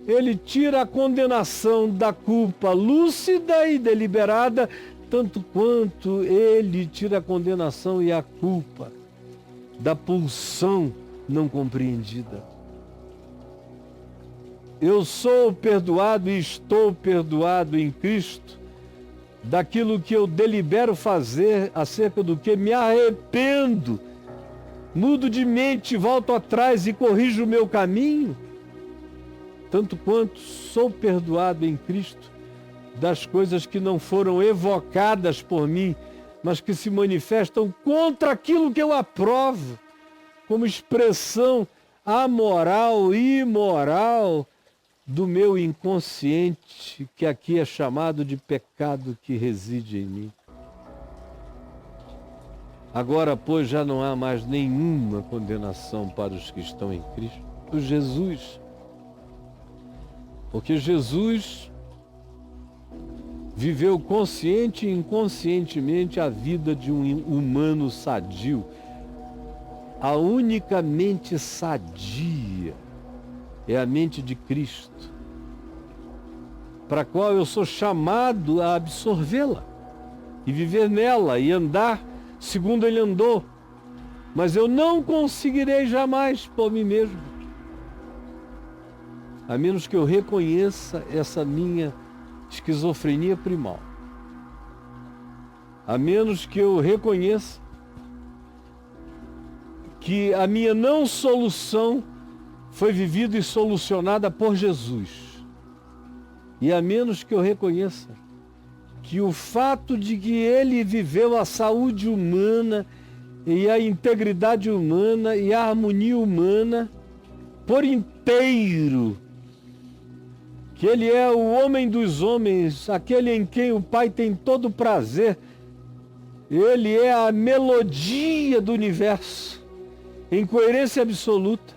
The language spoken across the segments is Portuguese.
ele tira a condenação da culpa lúcida e deliberada, tanto quanto ele tira a condenação e a culpa da pulsão não compreendida. Eu sou perdoado e estou perdoado em Cristo daquilo que eu delibero fazer, acerca do que me arrependo, mudo de mente, volto atrás e corrijo o meu caminho, tanto quanto sou perdoado em Cristo das coisas que não foram evocadas por mim, mas que se manifestam contra aquilo que eu aprovo, como expressão amoral e imoral do meu inconsciente, que aqui é chamado de pecado que reside em mim. Agora, pois, já não há mais nenhuma condenação para os que estão em Cristo Jesus, porque Jesus viveu consciente e inconscientemente a vida de um humano sadio. A única mente sadia é a mente de Cristo, para a qual eu sou chamado a absorvê-la e viver nela e andar segundo ele andou, mas eu não conseguirei jamais por mim mesmo, a menos que eu reconheça essa minha esquizofrenia primal, a menos que eu reconheça que a minha não solução foi vivida e solucionada por Jesus, e a menos que eu reconheça que o fato de que ele viveu a saúde humana e a integridade humana e a harmonia humana por inteiro, que ele é o homem dos homens, aquele em quem o Pai tem todo prazer, ele é a melodia do universo, em coerência absoluta,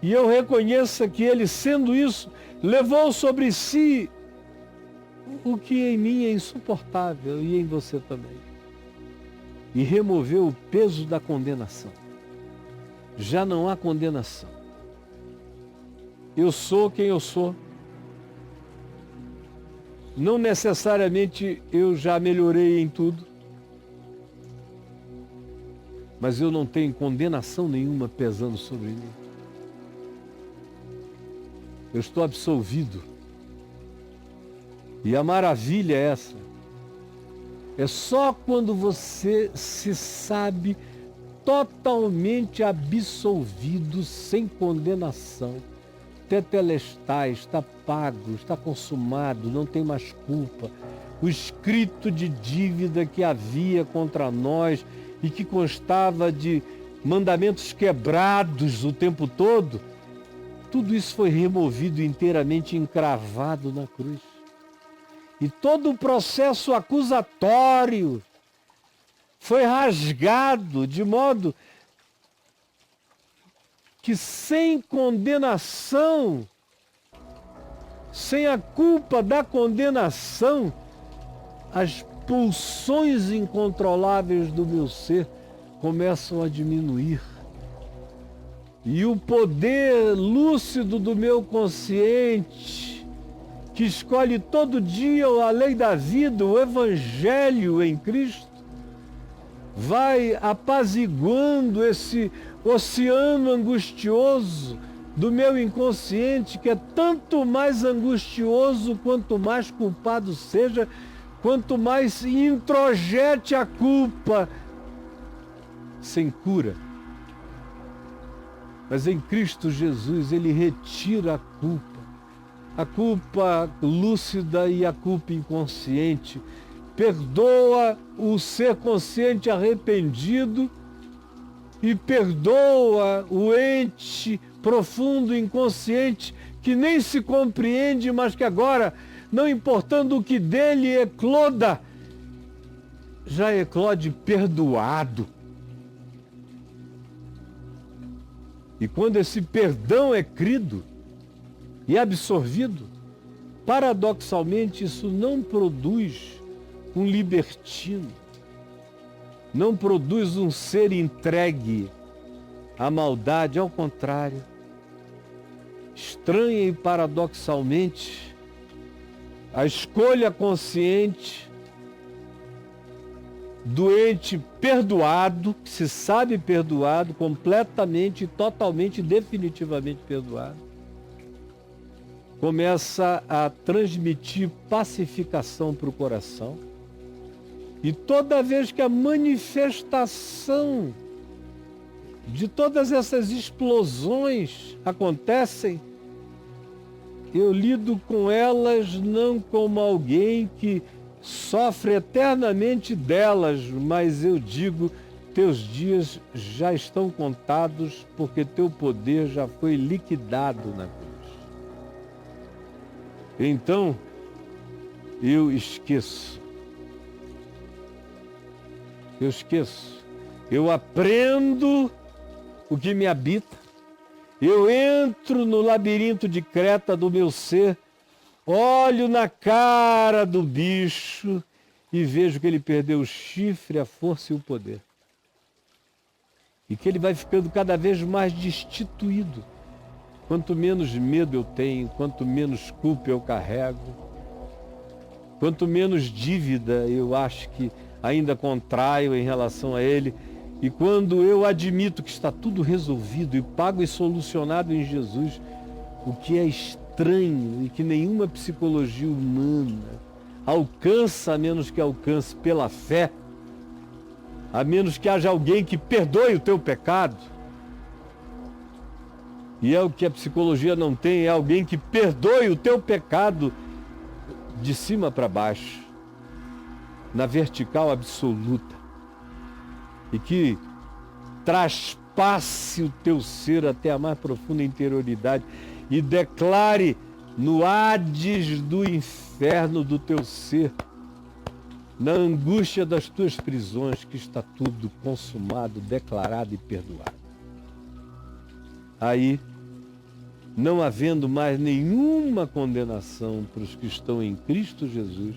e eu reconheça que ele, sendo isso, levou sobre si o que em mim é insuportável e em você também, e removeu o peso da condenação. Já não há condenação. Eu sou quem eu sou. Não necessariamente eu já melhorei em tudo, mas eu não tenho condenação nenhuma pesando sobre mim. Eu estou absolvido. E a maravilha é essa. É só quando você se sabe totalmente absolvido, sem condenação, tetelestai, está pago, está consumado, não tem mais culpa. O escrito de dívida que havia contra nós e que constava de mandamentos quebrados o tempo todo, tudo isso foi removido inteiramente, encravado na cruz. E todo o processo acusatório foi rasgado, de modo que sem condenação, sem a culpa da condenação, as pulsões incontroláveis do meu ser começam a diminuir. E o poder lúcido do meu consciente, que escolhe todo dia a lei da vida, o Evangelho em Cristo, vai apaziguando esse oceano angustioso do meu inconsciente, que é tanto mais angustioso quanto mais culpado seja, quanto mais introjete a culpa sem cura. Mas em Cristo Jesus ele retira a culpa lúcida e a culpa inconsciente, perdoa o ser consciente arrependido e perdoa o ente profundo inconsciente que nem se compreende, mas que agora, não importando o que dele ecloda, já eclode perdoado. E quando esse perdão é crido e absorvido, paradoxalmente isso não produz um libertino, não produz um ser entregue à maldade, ao contrário. estranha e paradoxalmente, a escolha consciente do ente perdoado, que se sabe perdoado, completamente, totalmente, definitivamente perdoado, começa a transmitir pacificação para o coração. E toda vez que a manifestação de todas essas explosões acontecem, eu lido com elas não como alguém que sofre eternamente delas, mas eu digo, teus dias já estão contados, porque teu poder já foi liquidado na cruz. Então, eu esqueço. Eu aprendo o que me habita. Eu entro no labirinto de creta do meu ser, olho na cara do bicho e vejo que ele perdeu o chifre, a força e o poder. E que ele vai ficando cada vez mais destituído. Quanto menos medo eu tenho, quanto menos culpa eu carrego, quanto menos dívida eu acho que ainda contraio em relação a ele, e quando eu admito que está tudo resolvido e pago e solucionado em Jesus, o que é estranho e que nenhuma psicologia humana alcança, a menos que alcance pela fé, a menos que haja alguém que perdoe o teu pecado. E é o que a psicologia não tem, é alguém que perdoe o teu pecado de cima para baixo, na vertical absoluta, e que traspasse o teu ser até a mais profunda interioridade e declare no Hades do inferno do teu ser, na angústia das tuas prisões, que está tudo consumado, declarado e perdoado. Aí, não havendo mais nenhuma condenação para os que estão em Cristo Jesus,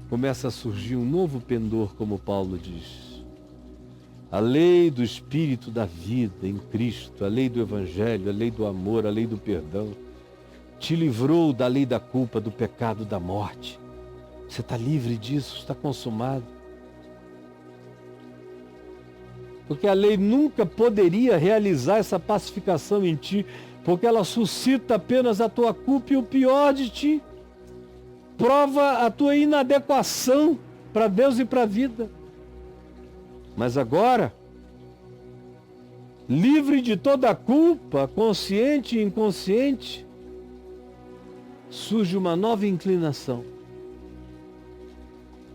começa a surgir um novo pendor, como Paulo diz. A lei do Espírito da vida em Cristo, a lei do Evangelho, a lei do amor, a lei do perdão, te livrou da lei da culpa, do pecado, da morte. Você está livre disso, está consumado. Porque a lei nunca poderia realizar essa pacificação em ti, porque ela suscita apenas a tua culpa e o pior de ti. Prova a tua inadequação para Deus e para a vida. Mas agora, livre de toda a culpa, consciente e inconsciente, surge uma nova inclinação,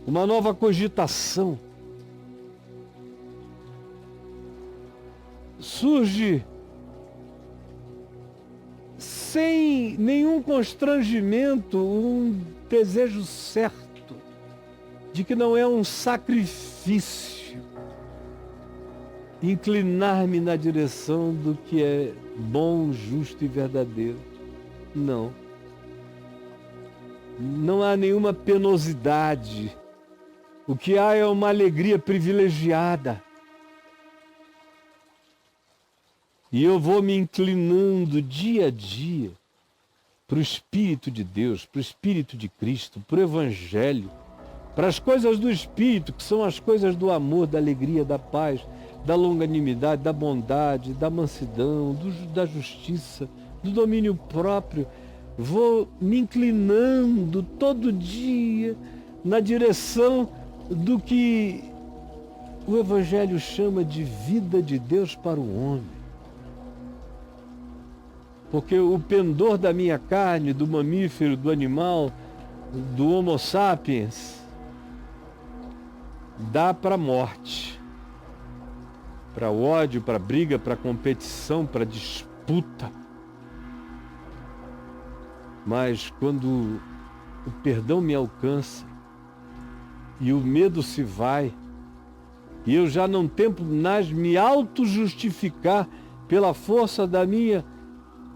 uma nova cogitação. Surge sem nenhum constrangimento um desejo certo de que não é um sacrifício inclinar-me na direção do que é bom, justo e verdadeiro. Não. Não há nenhuma penosidade. O que há é uma alegria privilegiada. E eu vou me inclinando dia a dia para o Espírito de Deus, para o Espírito de Cristo, para o Evangelho, para as coisas do Espírito, que são as coisas do amor, da alegria, da paz, da longanimidade, da bondade, da mansidão, da justiça, do domínio próprio. Vou me inclinando todo dia na direção do que o Evangelho chama de vida de Deus para o homem. Porque o pendor da minha carne, do mamífero, do animal, do Homo sapiens, dá para a morte, para o ódio, para a briga, para a competição, para a disputa. Mas quando o perdão me alcança e o medo se vai, e eu já não tenho mais me auto-justificar pela força da minha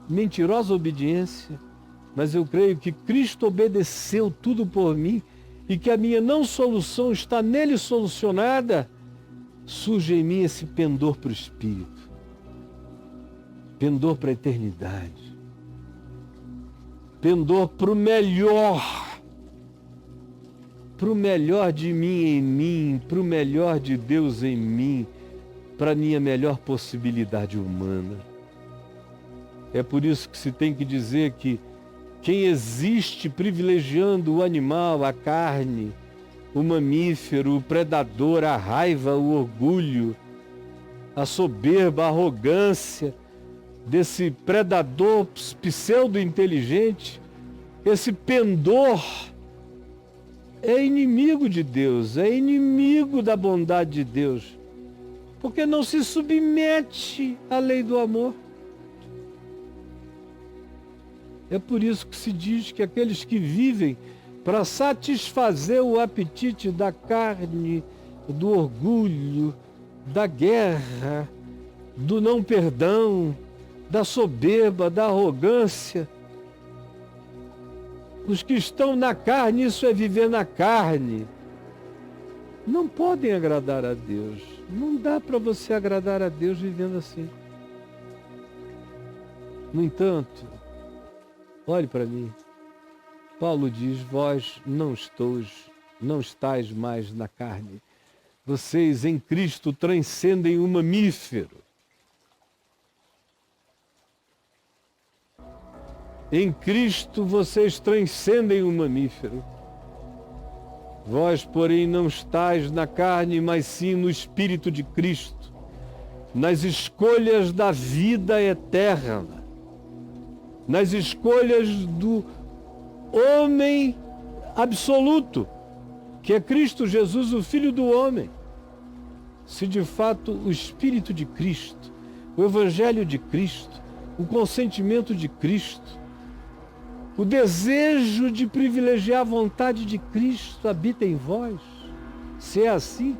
mentirosa obediência, mas eu creio que Cristo obedeceu tudo por mim e que a minha não solução está nele solucionada, surge em mim esse pendor para o Espírito. pendor para a eternidade, pendor para o melhor de mim em mim, para o melhor de Deus em mim, para a minha melhor possibilidade humana. É por isso que se tem que dizer que quem existe privilegiando o animal, a carne, o mamífero, o predador, a raiva, o orgulho, a soberba, a arrogância desse predador pseudo-inteligente, esse pendor, é inimigo de Deus, é inimigo da bondade de Deus, porque não se submete à lei do amor. É por isso que se diz que aqueles que vivem para satisfazer o apetite da carne, do orgulho, da guerra, do não perdão, da soberba, da arrogância, os que estão na carne, isso é viver na carne, não podem agradar a Deus. Não dá para você agradar a Deus vivendo assim. No entanto, olhe para mim. Paulo diz, vós não estáis mais na carne. Vocês em Cristo transcendem o mamífero. Em Cristo vocês transcendem o mamífero. Vós, porém, não estáis na carne, mas sim no Espírito de Cristo, nas escolhas da vida eterna, nas escolhas do homem absoluto, que é Cristo Jesus, o Filho do homem. Se de fato o Espírito de Cristo, o Evangelho de Cristo, o consentimento de Cristo, o desejo de privilegiar a vontade de Cristo habita em vós, se é assim,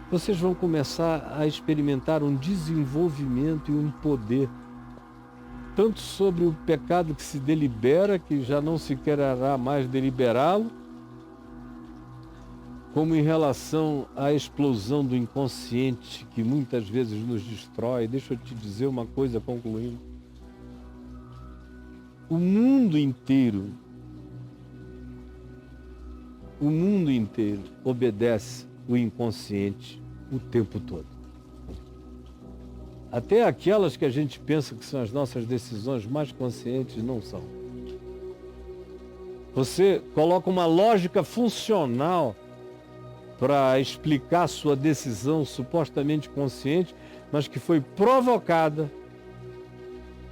vocês vão começar a experimentar um desenvolvimento e um poder, tanto sobre o pecado que se delibera, que já não se quererá mais deliberá-lo, como em relação à explosão do inconsciente, que muitas vezes nos destrói. Deixa eu te dizer uma coisa concluindo. O mundo inteiro obedece o inconsciente o tempo todo. Até aquelas que a gente pensa que são as nossas decisões mais conscientes, não são. Você coloca uma lógica funcional para explicar sua decisão supostamente consciente, mas que foi provocada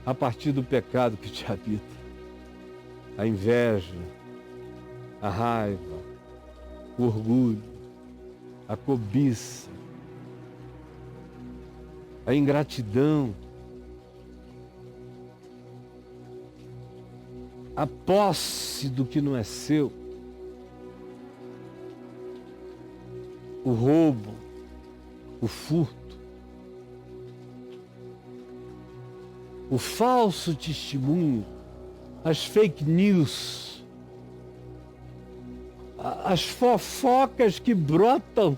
a partir do pecado que te habita. A inveja, a raiva, o orgulho, a cobiça, a ingratidão, a posse do que não é seu, o roubo, o furto, o falso testemunho, as fake news, as fofocas que brotam,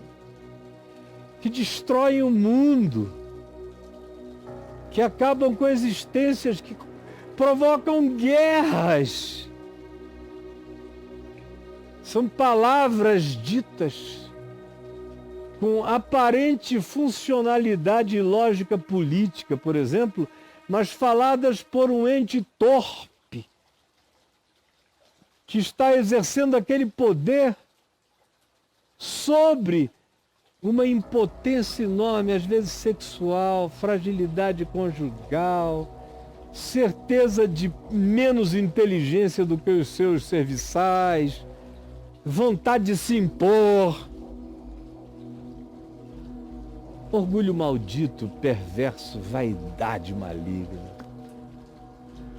que destroem o mundo, que acabam com existências, que provocam guerras. São palavras ditas com aparente funcionalidade e lógica política, por exemplo, mas faladas por um ente torpe, que está exercendo aquele poder sobre uma impotência enorme, às vezes sexual, fragilidade conjugal, certeza de menos inteligência do que os seus serviçais, vontade de se impor, orgulho maldito, perverso, vaidade maligna.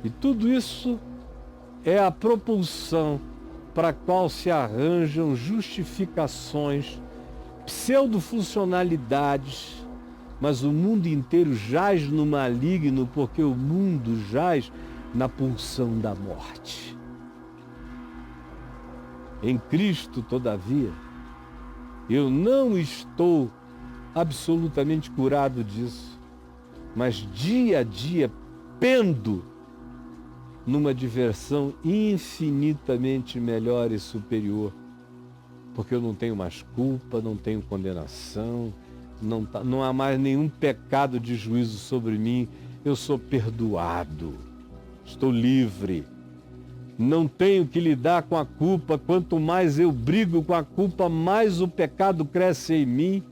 E tudo isso é a propulsão para a qual se arranjam justificações, pseudo-funcionalidades, mas o mundo inteiro jaz no maligno, porque o mundo jaz na pulsão da morte. Em Cristo, todavia, eu não estou absolutamente curado disso. mas dia a dia pendo numa diversão infinitamente melhor e superior, porque eu não tenho mais culpa, não tenho condenação, não há mais nenhum pecado de juízo sobre mim, eu sou perdoado, estou livre, não tenho que lidar com a culpa. Quanto mais eu brigo com a culpa, mais o pecado cresce em mim.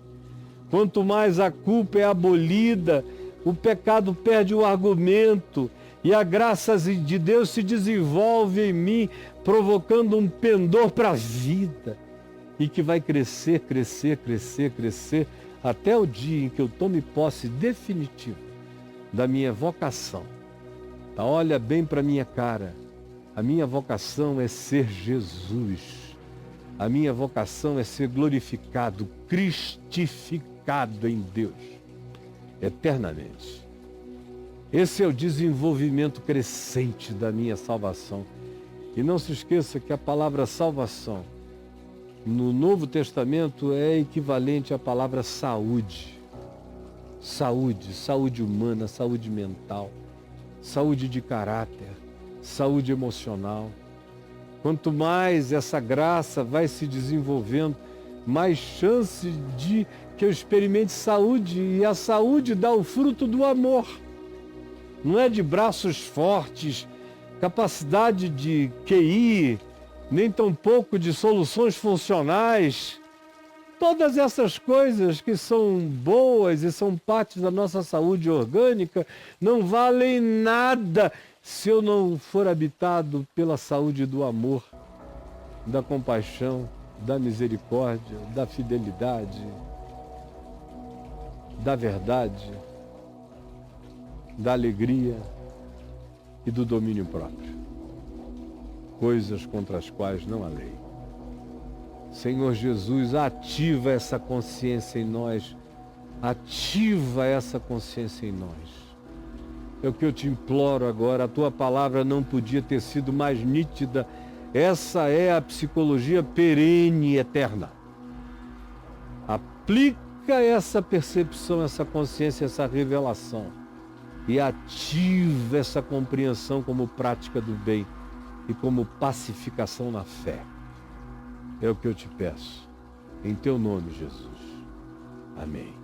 Quanto mais a culpa é abolida, o pecado perde o argumento e a graça de Deus se desenvolve em mim, provocando um pendor para a vida e que vai crescer, crescer, crescer, crescer, até o dia em que eu tome posse definitiva da minha vocação. Tá, olha bem para a minha cara. A minha vocação é ser Jesus. A minha vocação é ser glorificado, cristificado em Deus, eternamente. Esse é o desenvolvimento crescente da minha salvação. E não se esqueça que a palavra salvação, no Novo Testamento, é equivalente à palavra saúde. Saúde, saúde humana, saúde mental, saúde de caráter, saúde emocional. Quanto mais essa graça vai se desenvolvendo, mais chance de que eu experimente saúde, e a saúde dá o fruto do amor. Não é de braços fortes, capacidade de QI, nem tampouco de soluções funcionais. Todas essas coisas que são boas e são parte da nossa saúde orgânica não valem nada se eu não for habitado pela saúde do amor, da compaixão, da misericórdia, da fidelidade, da verdade, da alegria e do domínio próprio. Coisas contra as quais não há lei. Senhor Jesus, ativa essa consciência em nós. Ativa essa consciência em nós. É o que eu te imploro agora. A tua palavra não podia ter sido mais nítida. Essa é a psicologia perene e eterna. Aplica essa percepção, essa consciência, essa revelação e ativa essa compreensão como prática do bem e como pacificação na fé. É o que eu te peço. Em teu nome, Jesus. Amém.